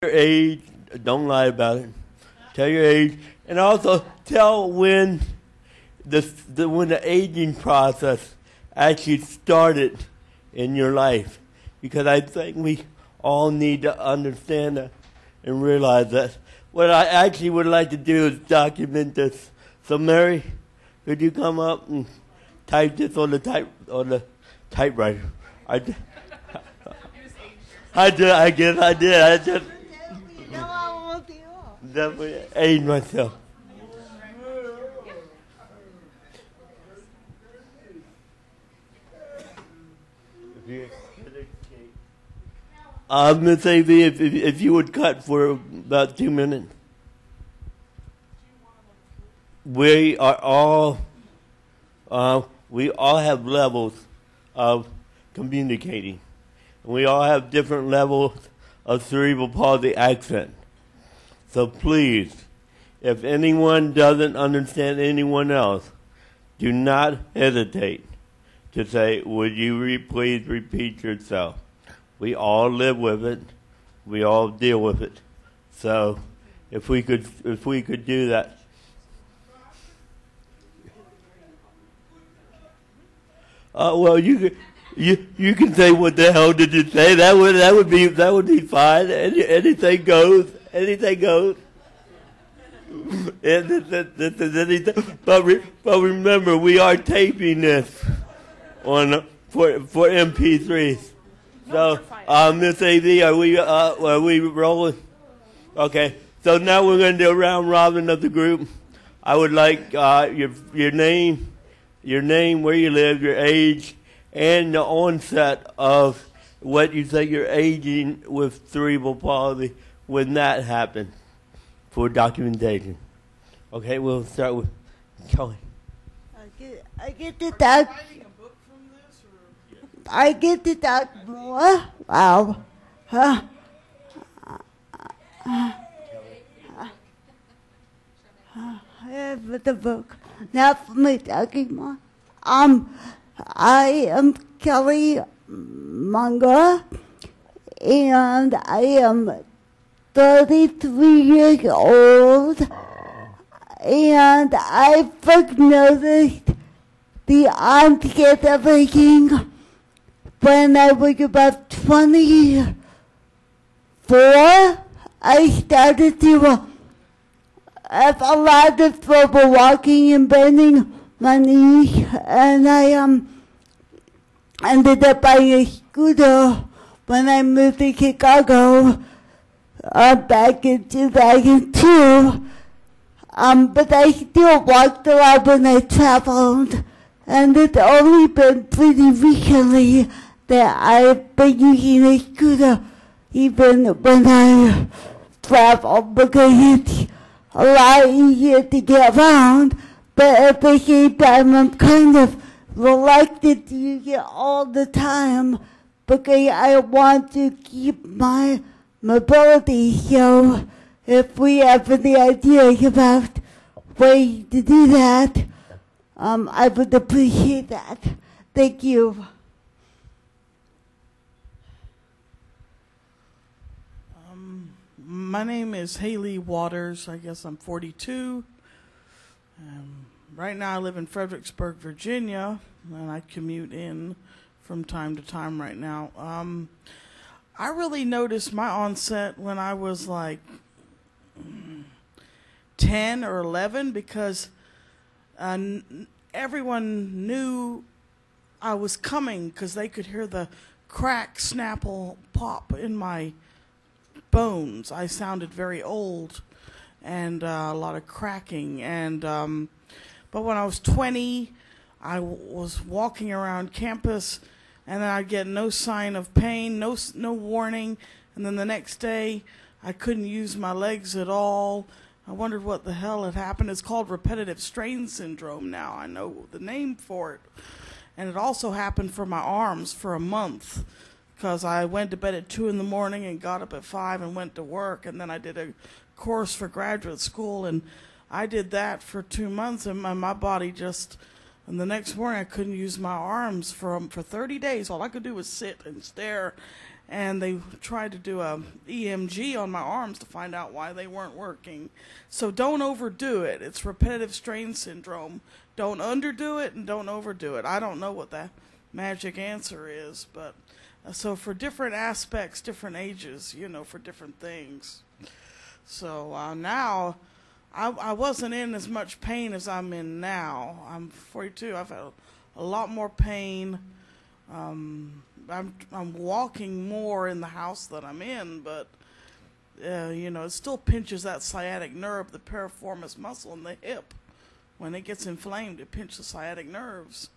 your age. Don't lie about it. Tell your age, and also tell when when the aging process actually started in your life, because I think we all need to understand that and realize that. What I actually would like to do is document this. So, Mary, could you come up and type this on the typewriter? I guess I did. I just definitely aged myself. Miss A.V., if you would cut for about 2 minutes. We all have levels of communicating. We all have different levels of cerebral palsy accent. So please, if anyone doesn't understand anyone else, do not hesitate to say, would you please repeat yourself? We all live with it. We all deal with it. So if we could do that. Well, you can say, what the hell did you say? That would be fine. Anything goes. Anything goes. But remember, we are taping this for MP3s. So, Miss A.V., are we rolling? Okay. So now we're going to do a round robin of the group. I would like your name, where you live, your age, and the onset of what you say you're aging with cerebral palsy when that happened for documentation. Okay, we'll start with Kelly. I get to talk. I get to talk more. Wow. I have the book. Now for me talking more. I am Kelly Munger, and I am 33 years old, and I first noticed the onset of aging when I was about 24. I started to have a lot of trouble walking and bending my knees, and I ended up buying a scooter when I moved to Chicago back in 2002. But I still walked a lot when I traveled, and it's only been pretty recently that I've been using a scooter even when I travel, because it's a lot easier to get around, but at the same time I'm kind of reluctant to use it all the time because I want to keep my mobility. So if we have any ideas about ways to do that, I would appreciate that. Thank you. My name is Haley Waters. I guess I'm 42. Right now I live in Fredericksburg, Virginia, and I commute in from time to time right now. I really noticed my onset when I was like 10 or 11 because everyone knew I was coming because they could hear the crack, snapple, pop in my bones. I sounded very old and a lot of cracking. And but when I was 20, I was walking around campus, and then I'd get no sign of pain, no warning, and then the next day I couldn't use my legs at all. I wondered what the hell had happened. It's called repetitive strain syndrome now. I know the name for it. And it also happened for my arms for a month, because I went to bed at 2 in the morning and got up at 5 and went to work, and then I did a course for graduate school, and I did that for 2 months, and my body just, and the next morning I couldn't use my arms for 30 days. All I could do was sit and stare, and they tried to do a EMG on my arms to find out why they weren't working. So don't overdo it. It's repetitive strain syndrome. Don't underdo it and don't overdo it. I don't know what the magic answer is, but so for different aspects, different ages, for different things. So now I wasn't in as much pain as I'm in now. I'm 42. I've had a lot more pain. I'm walking more in the house that I'm in, but it still pinches that sciatic nerve, the piriformis muscle in the hip. When it gets inflamed, it pinches the sciatic nerves.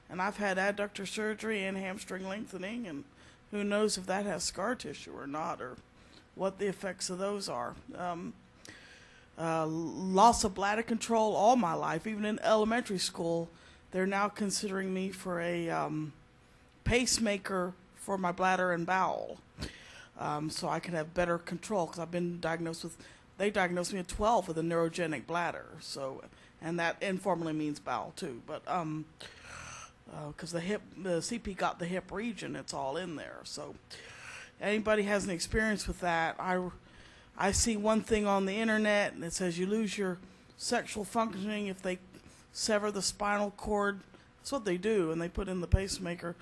And I've had adductor surgery and hamstring lengthening, and who knows if that has scar tissue or not, or what the effects of those are. Loss of bladder control all my life. Even in elementary school, they're now considering me for a pacemaker for my bladder and bowel, so I can have better control, because I've been they diagnosed me at 12 with a neurogenic bladder, and that informally means bowel too, but because the CP got the hip region, it's all in there. So anybody has an experience with that, I see one thing on the internet, and it says you lose your sexual functioning if they sever the spinal cord. That's what they do, and they put in the pacemaker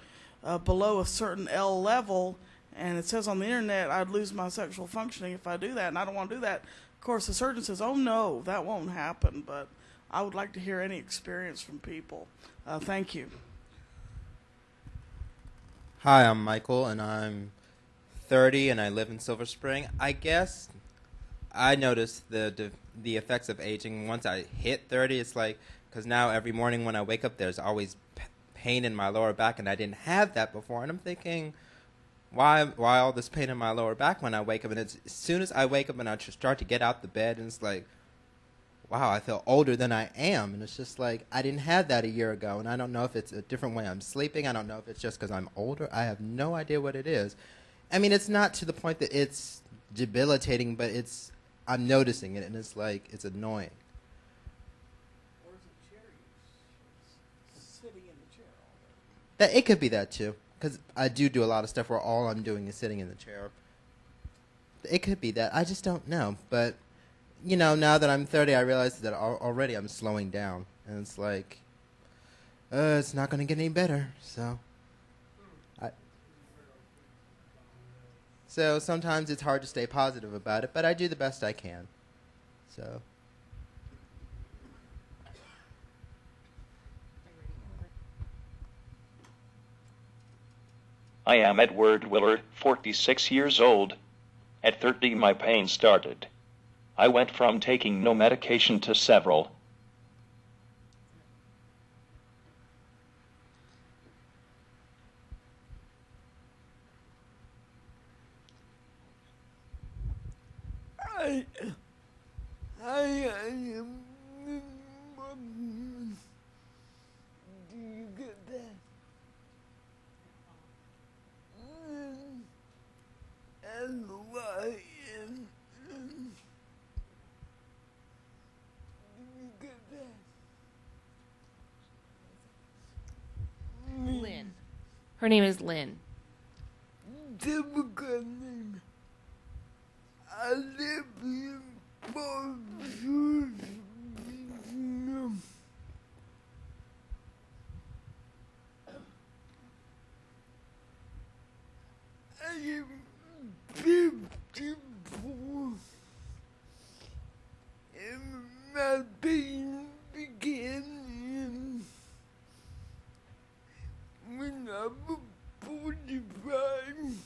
below a certain L level, and it says on the internet I'd lose my sexual functioning if I do that, and I don't want to do that. Of course, the surgeon says, oh no, that won't happen, but I would like to hear any experience from people. Thank you. Hi, I'm Michael, and I'm 30, and I live in Silver Spring. I guess I noticed the effects of aging once I hit 30. It's like, because now every morning when I wake up, there's always pain in my lower back, and I didn't have that before. And I'm thinking, why all this pain in my lower back when I wake up? And as soon as I wake up and I start to get out the bed, and it's like, wow, I feel older than I am. And it's just like, I didn't have that a year ago, and I don't know if it's a different way I'm sleeping. I don't know if it's just because I'm older. I have no idea what it is. I mean, it's not to the point that it's debilitating, but I'm noticing it, and it's like, it's annoying. Or is it chair use? Sitting in the chair all day. It could be that too, because I do a lot of stuff where all I'm doing is sitting in the chair. It could be that. I just don't know, but now that I'm 30, I realize that already I'm slowing down. And it's like, it's not going to get any better. So sometimes it's hard to stay positive about it, but I do the best I can. So. I am Edward Willard, 46 years old. At 30, my pain started. I went from taking no medication to several. I am. Do you get that? And why? Lynn. Her name is Lynn. Typical name. I live in Portsmouth. I am 54. And my pain began when I was 45.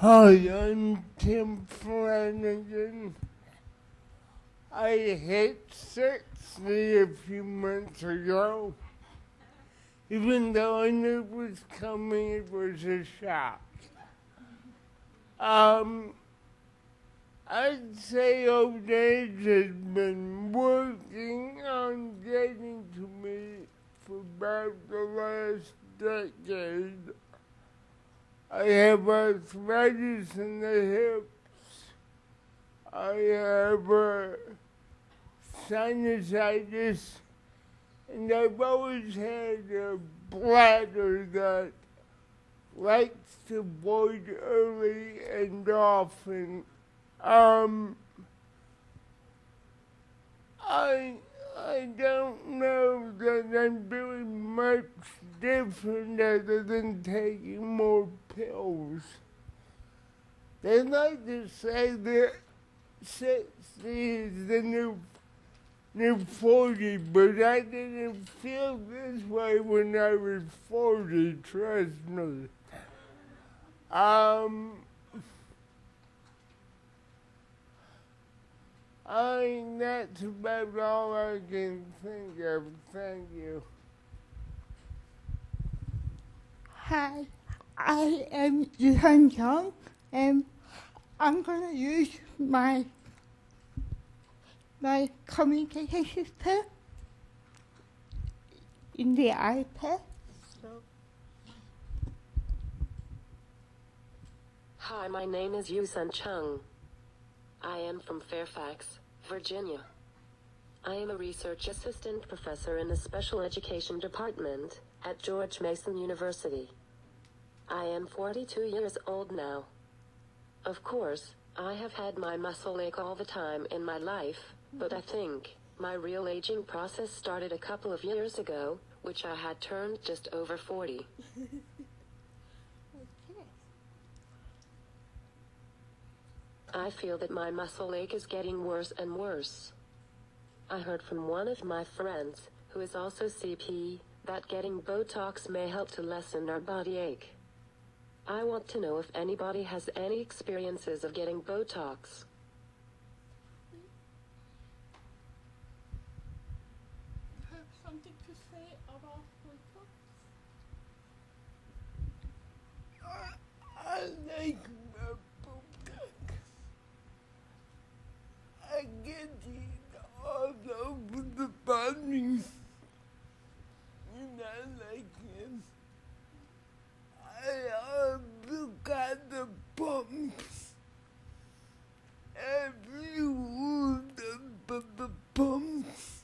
Hi, I'm Tim Flanagan. I hit 60 a few months ago. Even though I knew it was coming, it was a shock. I'd say old age has been working on getting to me for about the last decade. I have arthritis in the hips. I have sinusitis, and I've always had a bladder that likes to void early and often. I don't know that I'm doing much different other than taking more pills. They like to say that 60 is the new 40, but I didn't feel this way when I was 40, trust me. That's about all I can think of. Thank you. Hi, I am Yuhan Chung, and I'm going to use my communication system in the iPad. Hi, my name is Yusun Chung. I am from Fairfax, Virginia. I am a research assistant professor in the special education department at George Mason University. I am 42 years old now. Of course, I have had my muscle ache all the time in my life, but I think my real aging process started a couple of years ago, which I had turned just over 40. I feel that my muscle ache is getting worse and worse. I heard from one of my friends, who is also CP, that getting Botox may help to lessen our body ache. I want to know if anybody has any experiences of getting Botox. You have something to say about Botox? I like my Botox. I get it all over the body, and I like it. I look at the pumps. Every the pumps.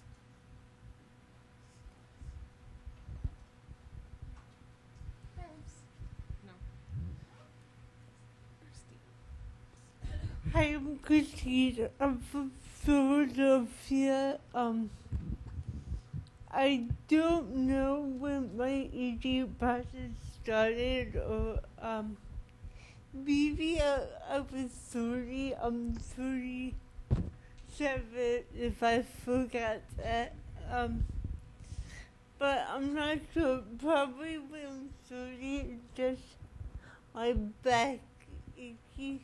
Hi, I'm Christine. I'm from Philadelphia. I don't know when my aging process started, or maybe I was 30. I'm 37 if I forgot that. But I'm not sure. Probably when I'm 30, it's just my back achy.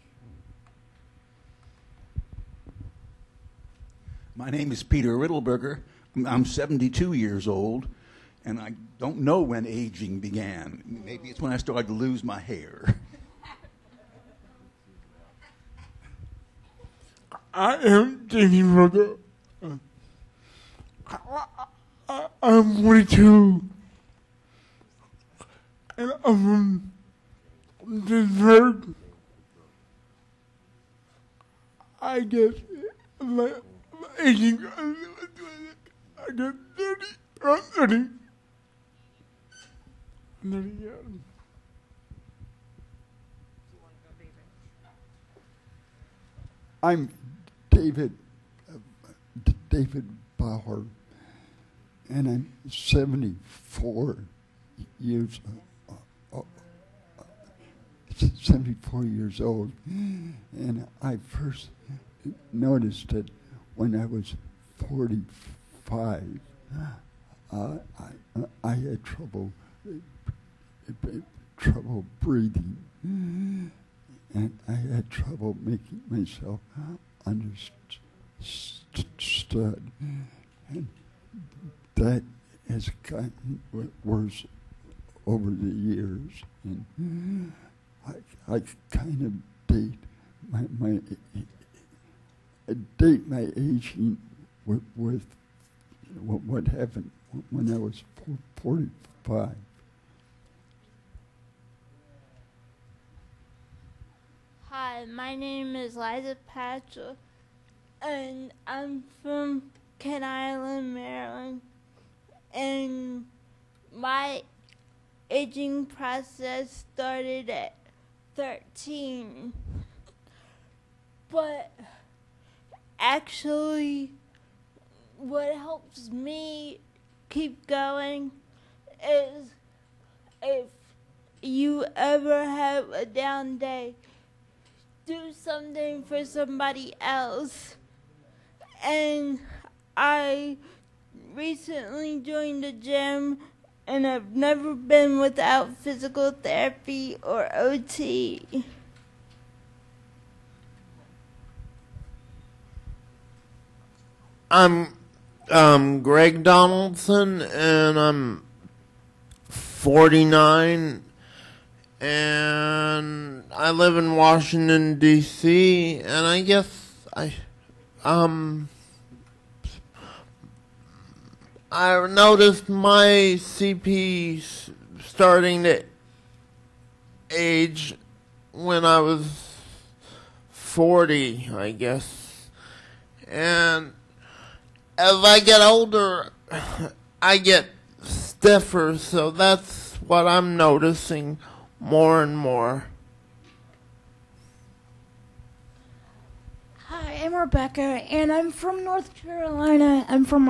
My name is Peter Riddleberger. I'm 72 years old, and I don't know when aging began. Maybe it's when I started to lose my hair. I am Danny Rugger. I'm 42, and I'm from Pittsburgh. I guess aging. I get 30. I'm 30. I'm 30, yeah. I'm David Bauer, and I'm 74 years 74 years old, and I first noticed it when I was 45. I had trouble breathing, and I had trouble making myself understood. And that has gotten worse over the years. And I kind of date my aging with what happened when I was 45. Hi, my name is Liza Patchell, and I'm from Kent Island, Maryland. And my aging process started at 13. But actually, what helps me keep going is if you ever have a down day, do something for somebody else. And I recently joined a gym, and I've never been without physical therapy or OT. I'm Greg Donaldson, and I'm 49, and I live in Washington, D.C., and I guess I noticed my CP starting to age when I was 40, I guess. And as I get older, I get stiffer, so that's what I'm noticing more and more. Hi, I'm Rebecca, and I'm from North Carolina. I'm from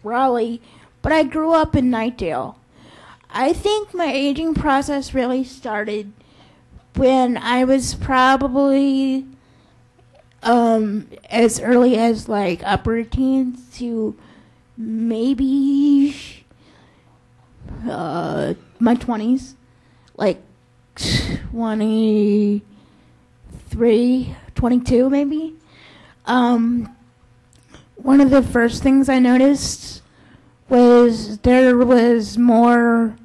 Raleigh, but I grew up in Nightdale. I think my aging process really started when I was probably as early as like upper teens to maybe my 20s, like 23, 22 maybe. One of the first things I noticed was there was more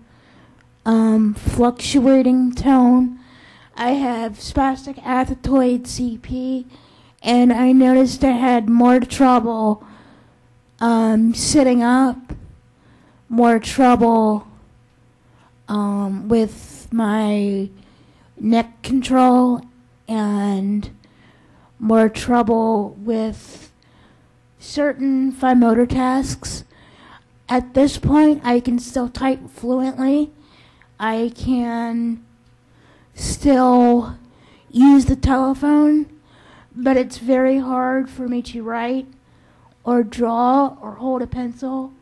fluctuating tone. I have spastic athetoid CP, and I noticed I had more trouble sitting up, more trouble with my neck control, and more trouble with certain fine motor tasks. At this point, I can still type fluently. I can still use the telephone, but it's very hard for me to write or draw or hold a pencil.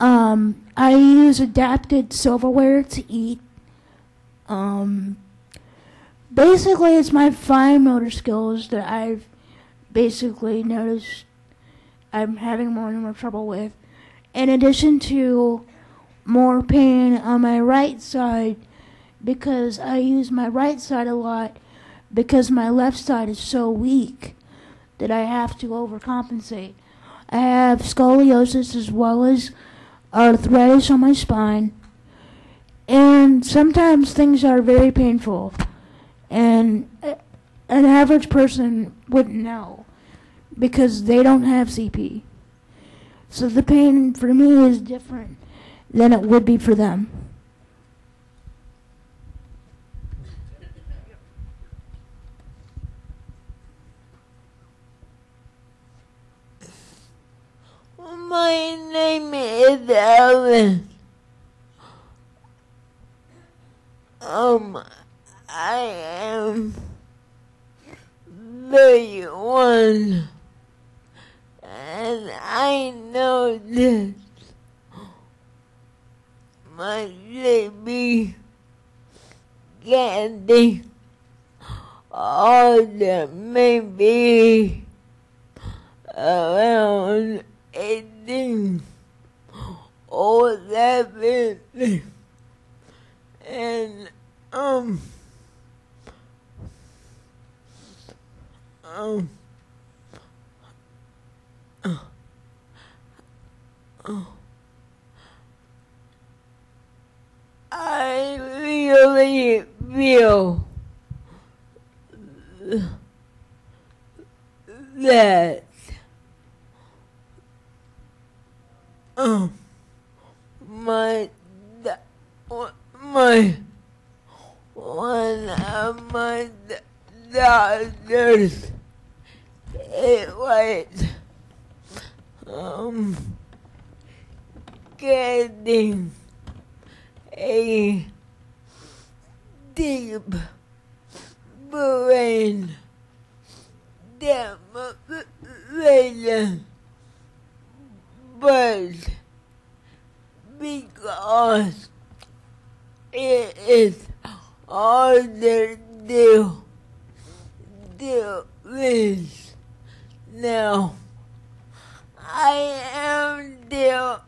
I use adapted silverware to eat. Basically, it's my fine motor skills that I've basically noticed I'm having more and more trouble with. In addition to more pain on my right side, because I use my right side a lot, because my left side is so weak that I have to overcompensate. I have scoliosis as well as arthritis on my spine, and sometimes things are very painful, and an average person wouldn't know because they don't have CP. So the pain for me is different than it would be for them. My name is Alan. I am 31, and I know this might be getting older, maybe around 18 or 17, and um, I really feel that my one of my doctors, it was getting a deep brain demonstration, but because it is harder to do this now, I am still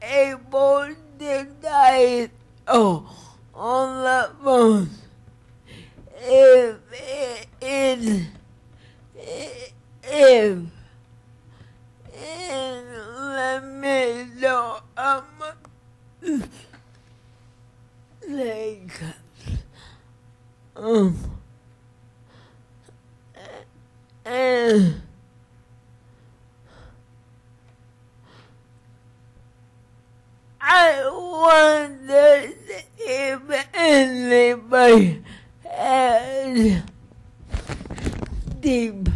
able to diet on the phone if it is in the middle of my like and I wonder if anybody has deep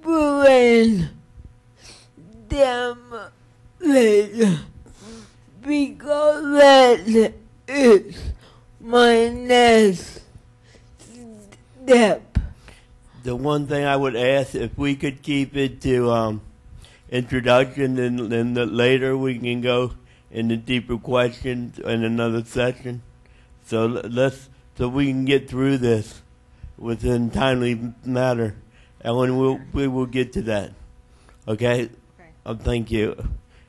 brain damage because that is my next step. The one thing I would ask, if we could keep it to introduction, and then later we can go into deeper questions in another session. So so we can get through this within timely matter, and we will get to that. Okay. Thank you.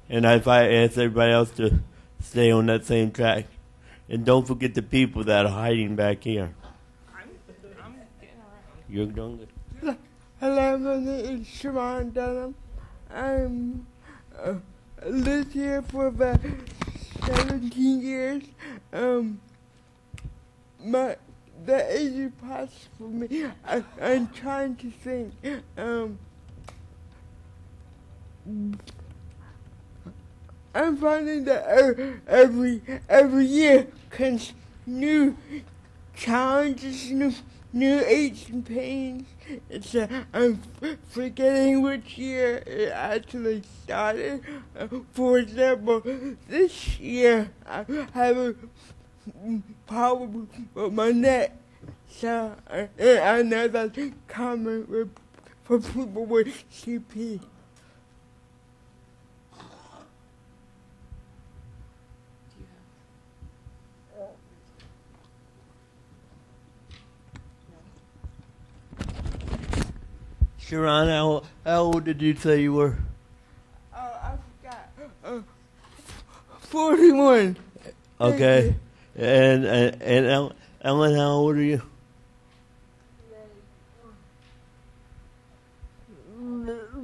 And if I ask everybody else to stay on that same track, and don't forget the people that are hiding back here. I'm getting around. You're doing good. Hello, my name is Sharon Dunham. I'm lived here for about 17 years. The age is passed for me. I'm trying to think. I'm finding that every year comes new challenges, new aches and pains. I'm forgetting which year it actually started. For example, this year I have a problem with my neck, so I know that's common for people with CP. Sharon, how old did you say you were? I forgot. 41. Okay. And Ellen, how old are you?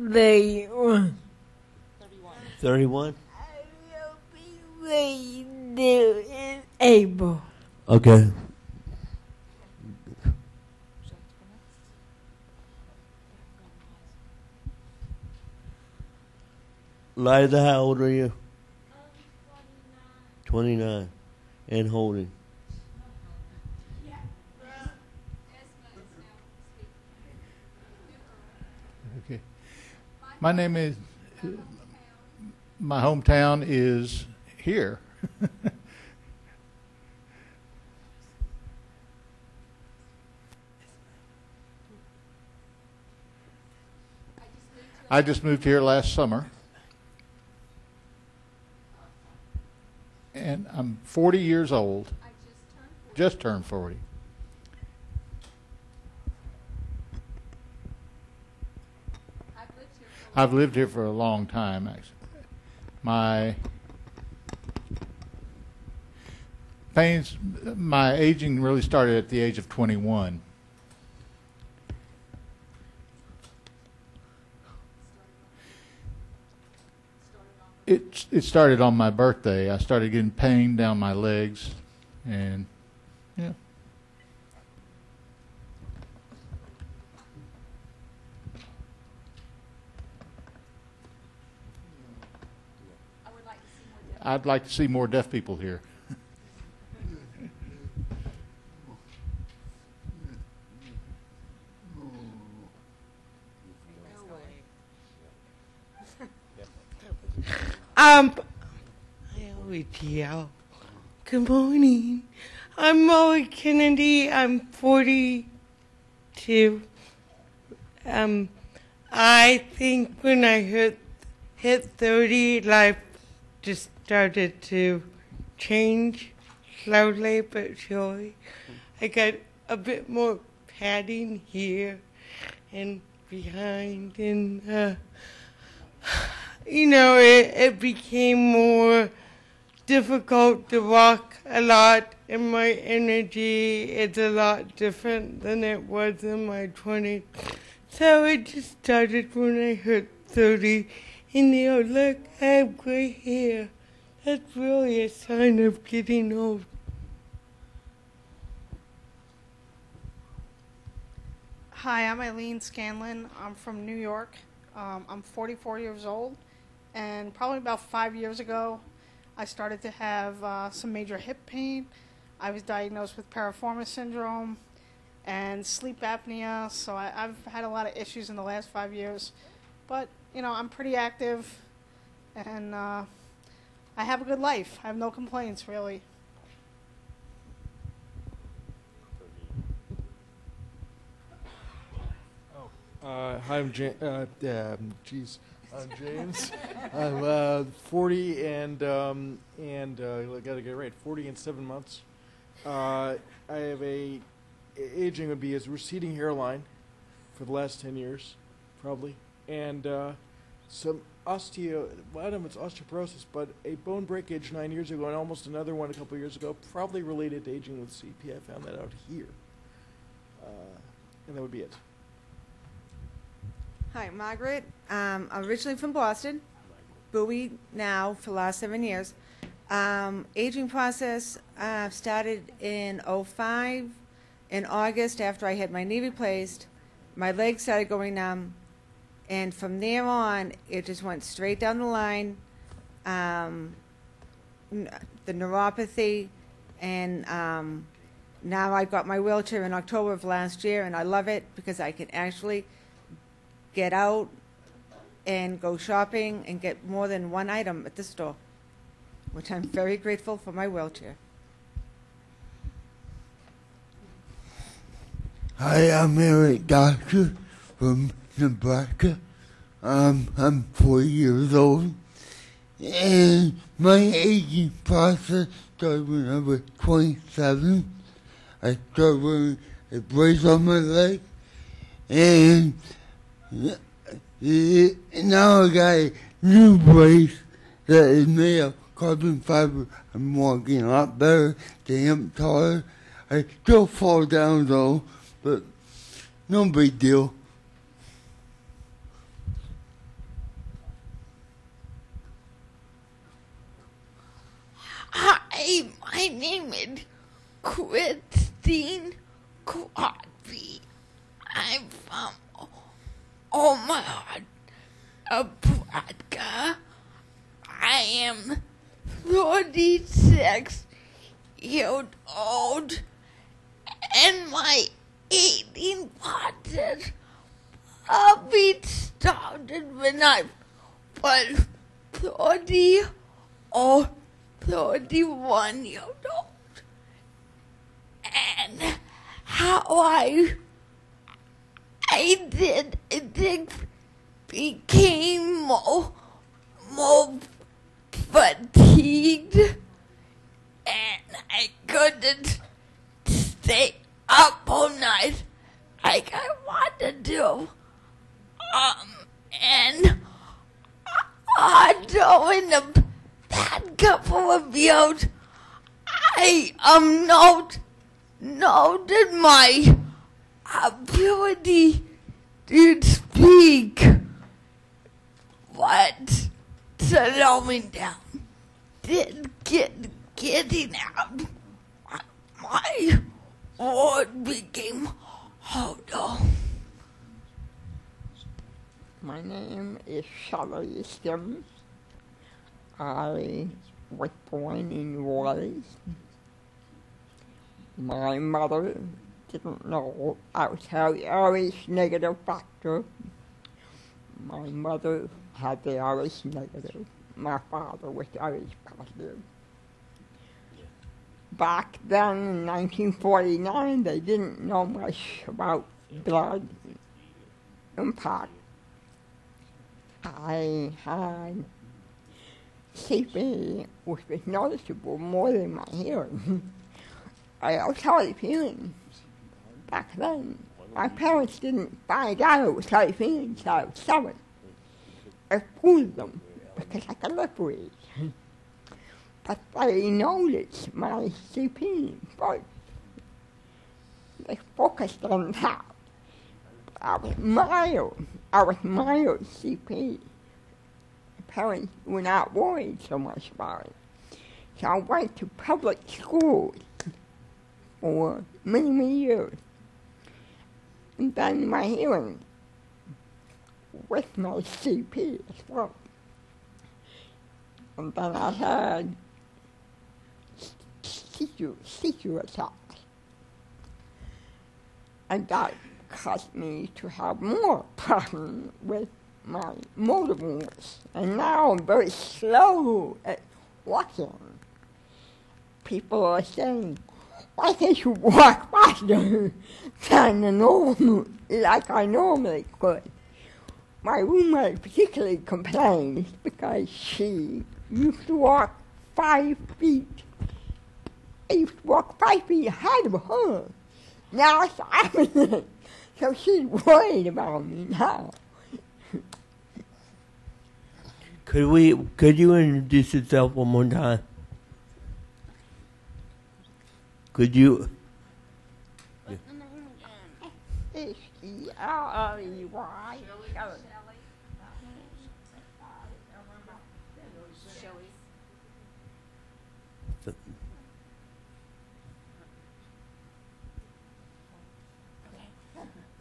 31. 31? I will be ready in April. Okay. Liza, how old are you? 29. And holding. Okay. My name is, my hometown is here. I just moved here last summer. And I'm 40 years old. Just turned 40. I've lived here for a long time, actually. My pains, my aging really started at the age of 21. It started on my birthday. I started getting pain down my legs, and yeah. I'd like to see more deaf people here. Good morning. I'm Molly Kennedy. I'm 42. I think when I hit 30, life just started to change slowly but surely. I got a bit more padding here and behind, and it became more difficult to walk a lot, and my energy is a lot different than it was in my 20s. So it just started when I hit 30. And look, I have gray hair. That's really a sign of getting old. Hi, I'm Eileen Scanlon. I'm from New York. I'm 44 years old, and probably about 5 years ago, I started to have some major hip pain. I was diagnosed with piriformis syndrome and sleep apnea, so I've had a lot of issues in the last 5 years. But, I'm pretty active, and I have a good life. I have no complaints, really. Hi, I'm James. I'm James. I'm 40 and I gotta get it right. 40 and 7 months. I have aging would be a receding hairline for the last 10 years, probably, and some osteoporosis, but a bone breakage 9 years ago, and almost another one a couple years ago, probably related to aging with CP. I found that out here, and that would be it. Hi, Margaret. I'm originally from Boston. Bowie now for the last 7 years. Aging process started in 2005. In August, after I had my knee replaced, my legs started going numb. And from there on, it just went straight down the line. The neuropathy, and now I got my wheelchair in October of last year, and I love it because I can actually get out and go shopping and get more than one item at the store, which I'm very grateful for my wheelchair. Hi, I'm Eric Doctor from Nebraska. I'm 40 years old, and my aging process started when I was 27. I started wearing a brace on my leg, and now I got a new brace that is made of carbon fiber. I'm walking a lot better, getting taller. I still fall down though, but no big deal. Hi, my name is Christine Crosby. I'm from Omaha, Nebraska. I am 36 years old, and my eating process started when I was 30 or 31 years old, and how I did it became more fatigued, and I couldn't stay up all night like I wanted to. And during the past couple of years, I noted my ability to speak, but slowing down, then getting out, my world became harder. My name is Shelley Sims. I was born in New Orleans. My mother didn't know I was the RH negative factor. My mother had the RH negative. My father was RH positive. Back then in 1949, they didn't know much about blood impact. I had CP, which was noticeable more than my hearing. I also had feelings back then. My parents didn't find out it was had feelings until I was 7. I fooled them because I could lip read. But they noticed my CP first. They focused on that. I was mild CP. My parents were not worried so much about it. So I went to public schools for many, many years. And then my hearing with my CP as well. And then I had seizure attacks. And that caused me to have more problems with my motor movements. And now I'm very slow at walking. People are saying, why can't you walk faster than the normal, like I normally could? My roommate particularly complains because she used to walk 5 feet. I used to walk 5 feet ahead of her. Now it's opposite. So she's worried about me now. Could you introduce yourself one more time? Could you? H-E-L-L-E-Y.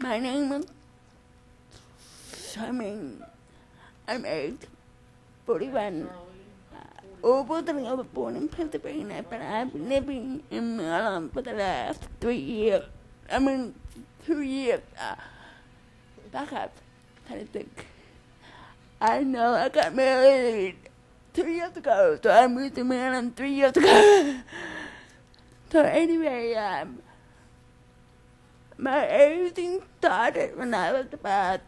My name is Simon. I'm 8, 41. Originally, I was born in Pennsylvania, but I've been living in Maryland for the last 3 years. 2 years. Back up. Trying to think. I know I got married 2 years ago, so I moved to Maryland 3 years ago. So anyway, my aging started when I was about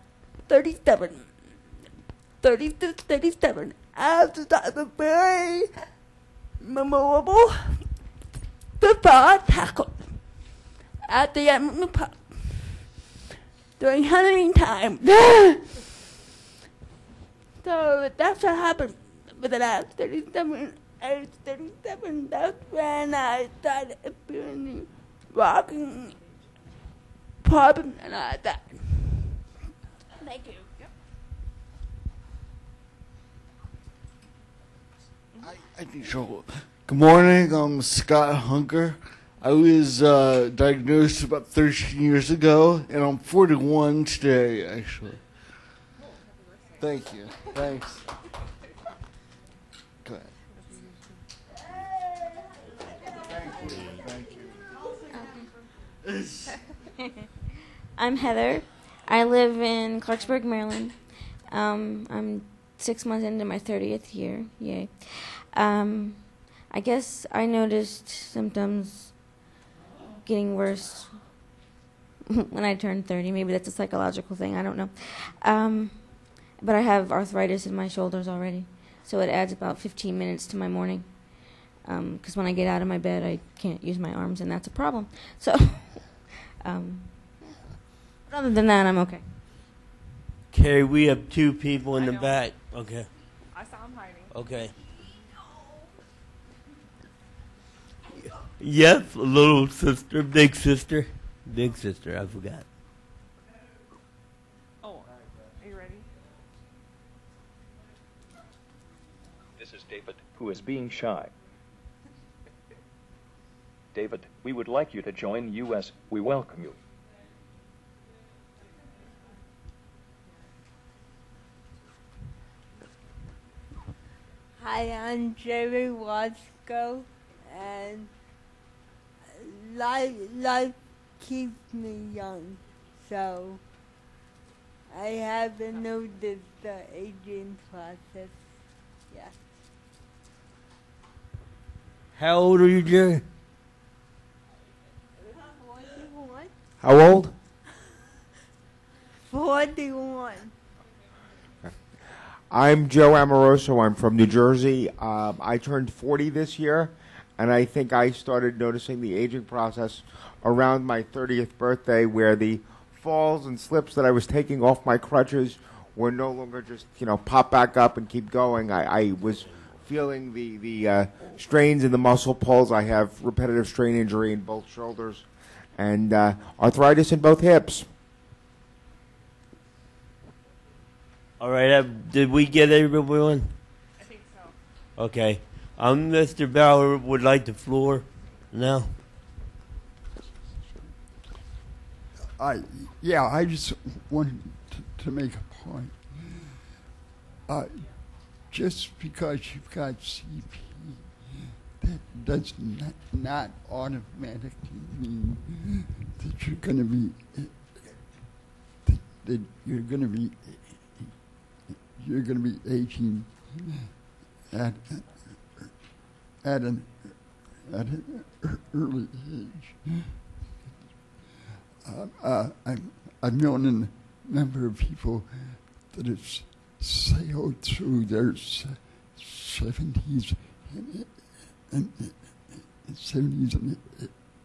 37. 36, 37. I was a very memorable football tackle at the amusement park during Halloween time. So that's what happened for the last 37. Age 37, that's when I started experiencing walking problems and all that. Thank you. I think so. Good morning, I'm Scott Hunker. I was diagnosed about 13 years ago, and I'm 41 today, actually. Thank you. Thanks. Go ahead. Thank you. I'm Heather. I live in Clarksburg, Maryland. I'm 6 months into my 30th year. Yay. I guess I noticed symptoms getting worse when I turned 30. Maybe that's a psychological thing. I don't know. But I have arthritis in my shoulders already, so it adds about 15 minutes to my morning. Because when I get out of my bed, I can't use my arms, and that's a problem. So, other than that, I'm okay. Carrie, we have 2 people in the back. Okay. I saw him hiding. Okay. Yes, little sister, big sister. Big sister, I forgot. Oh, are you ready? This is David, who is being shy. David, we would like you to join U.S. We welcome you. Hi, I'm Jerry Wasco, and life keeps me young, so I haven't noticed the aging process yet. How old are you, Jerry? 41. How old? 41. I'm Joe Amoroso. I'm from New Jersey. I turned 40 this year, and I think I started noticing the aging process around my 30th birthday, where the falls and slips that I was taking off my crutches were no longer just, pop back up and keep going. I was feeling the strains in the muscle pulls. I have repetitive strain injury in both shoulders and arthritis in both hips. All right, did we get everyone? I think so. Okay. Mr. Bauer would like the floor now. I just wanted to make a point. Just because you've got CP, that does not automatically mean that you're going to be aging at an early age. I've known a number of people that have sailed through their 70s and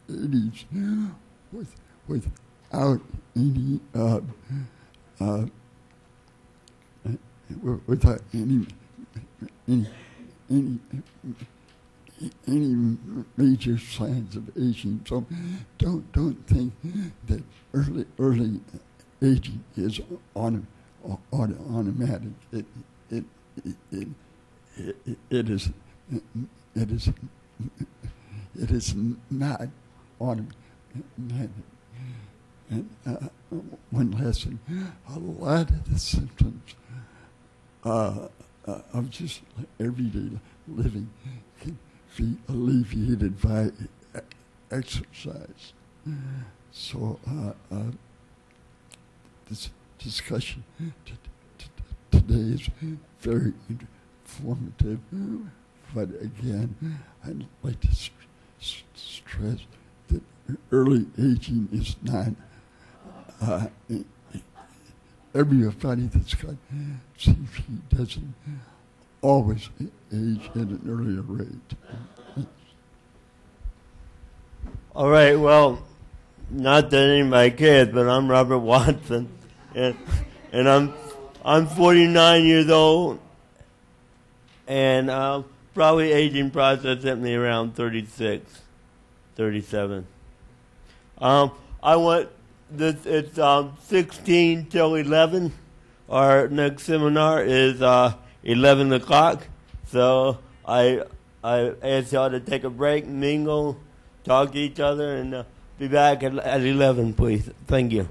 80s without any major signs of aging. So don't think that early aging is automatic. It is not automatic. And one lesson, a lot of the symptoms of just everyday living can be alleviated by exercise. So this discussion today is very informative, but again, I'd like to stress that early aging is not everybody that's got CP doesn't always age at an earlier rate. All right, well, not that anybody cares, but I'm Robert Watson, and I'm 49 years old, and probably aging process hit me around 36, 37. It's 16 till 11. Our next seminar is 11 o'clock. So I ask y'all to take a break, mingle, talk to each other, and be back at 11, please. Thank you.